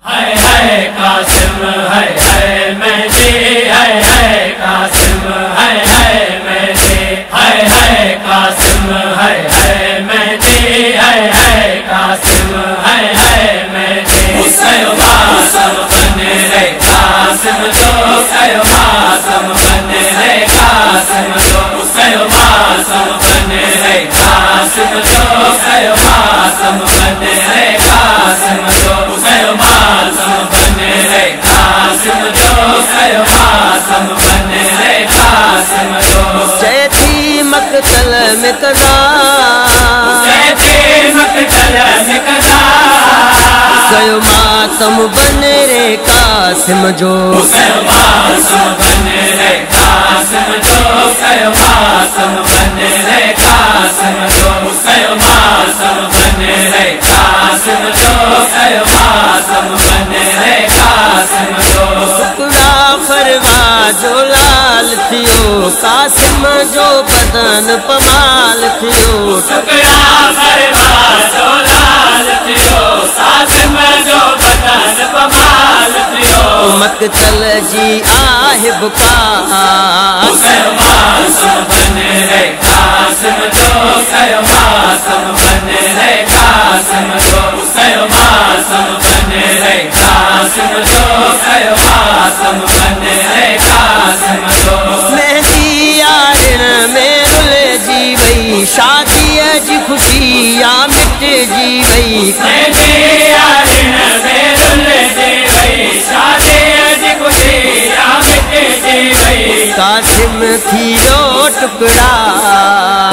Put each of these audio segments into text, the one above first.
है कासिम है मेहदी है कासिम है मेहदी है कासिम है मेहदी है कासिम है मेहदी उसको मासम बने रे कासिम जो उसको मासम बने रे कासिम जो उसको मासम बने रे कासिम जो उसको मासम बने रे कासिम जो उसको मासम बने रे कासिम जो उसको मासम बने रे कासिम जो जयती मकतल में कदा जयती मकतल में कदा गयो मातम बने रे कासिम जो उसको मासम बने रे कासिम जो उसको मासम बने रे कासिम जो उसको मासम बने रे कासिम जो उसको मासम बने रे कासिम जो टुकड़ा फरवा जो लाल थियो कासिम जो बदन पमाल थियो टुकड़ा फरवा जो लाल थियो कासिम जो बदन पमाल थियो मकतल जी आहे बुका उसको मासम बने रे कासिम जो उसको मासम बने रे कासिम जो उसको मासम बने रे कासिम जो उसको मासम बने रे कासिम जो मेहदी यारिन में रुल जी वई शादीअ जी खुशी या मिट जी वई मेहदी यारिन में रुल जी वई शादीअ जी खुशी या मिट जी वई कासिम थियो टुकड़ा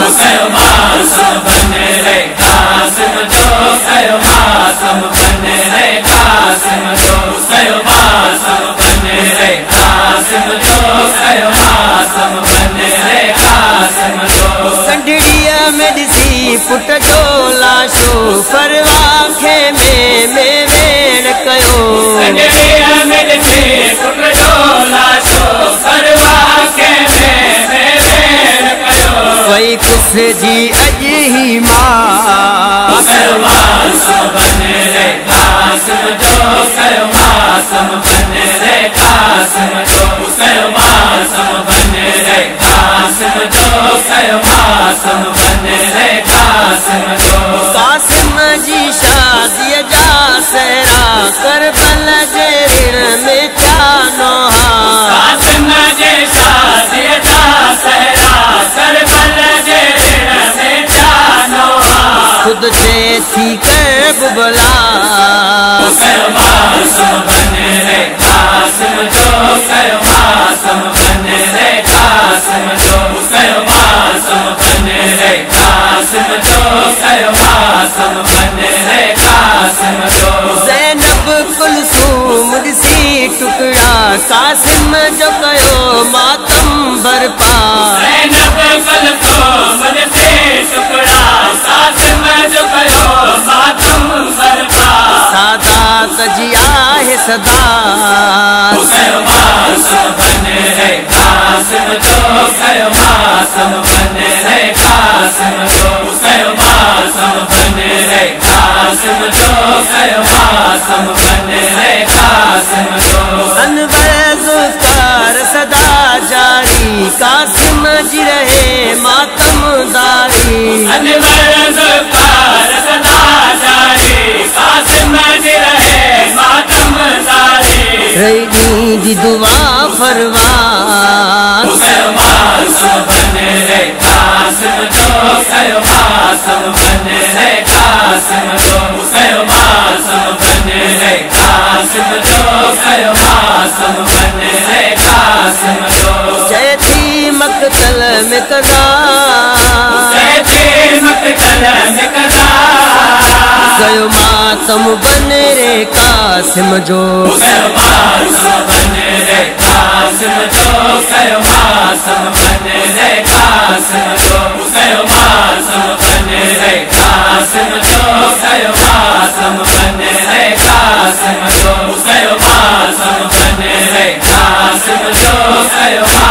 उसको मासम बने रे कासिम जो उसको मासम बने रे कासिम जो उसको मासम बने रे कासिम जो उसको मासम बने रे कासिम जो कंडड़ीअ में ॾिसी पुट जो लाशो फरवा खेमे में वेण कयो कंडड़ीअ में ॾिसी पुट जो लाशो फरवा खेमे में वेण कयो वई किस जी अॼु ही मां उसको मासम बने रे कासिम जो उसको मासम बने रे कासिम जो उसको मासम बने रे कासिम जो उसको मासम बने रे कासिम जो कासिम जी शादीअ जा सहरा करबल जे ऋण में थिया नोहा कासिम जे शादीअ जा सहरा करबल जे ऋण में जानो खुद से थी कर बुबला उसको मासम बने रे कासिम जो उसको मासम बने रे कासिम जो उसको मासम बने रे कासिम जो उसको मासम बने रे कासिम जो ज़ैनब कुलसूम ॾिसी टुकड़ा कासिम जो कयो मातम बरपा ज़ैनब कुलसूम ॾिसी टुकड़ा कासिम जो कयो मातम बरपा सादात जी आहे सदा उसको मासम बने रे कासिम जो उसको मासम बने रे कासिम जो उसको मासम बने रे कासिम जो उसको मासम बने रे कासिम जो अनवर ज़ुल्फ़कार सदा जारी कासिम जी रहे मातम दारी अनवर ज़ुल्फ़कार सदा जारी कासिम जी रहे मातम दारी रही जी दुआ फरमान उसको मासम बने रे कासिम जो उसको मासम बने रे कासिम जो उसको मासम बने रे कासिम जो उसको मासम बने रे कासिम जो जयती मकतल में कदा जयती मकतल में कदा गयो मातम बने रे कासिम जो उसको मासम बने रे कासिम जो उसको मासम बने रे कासिम जो उसको मासम बने रे कासिम जो उसको मासम बने रे कासिम जो उसको मासम बने रे कासिम जो उसको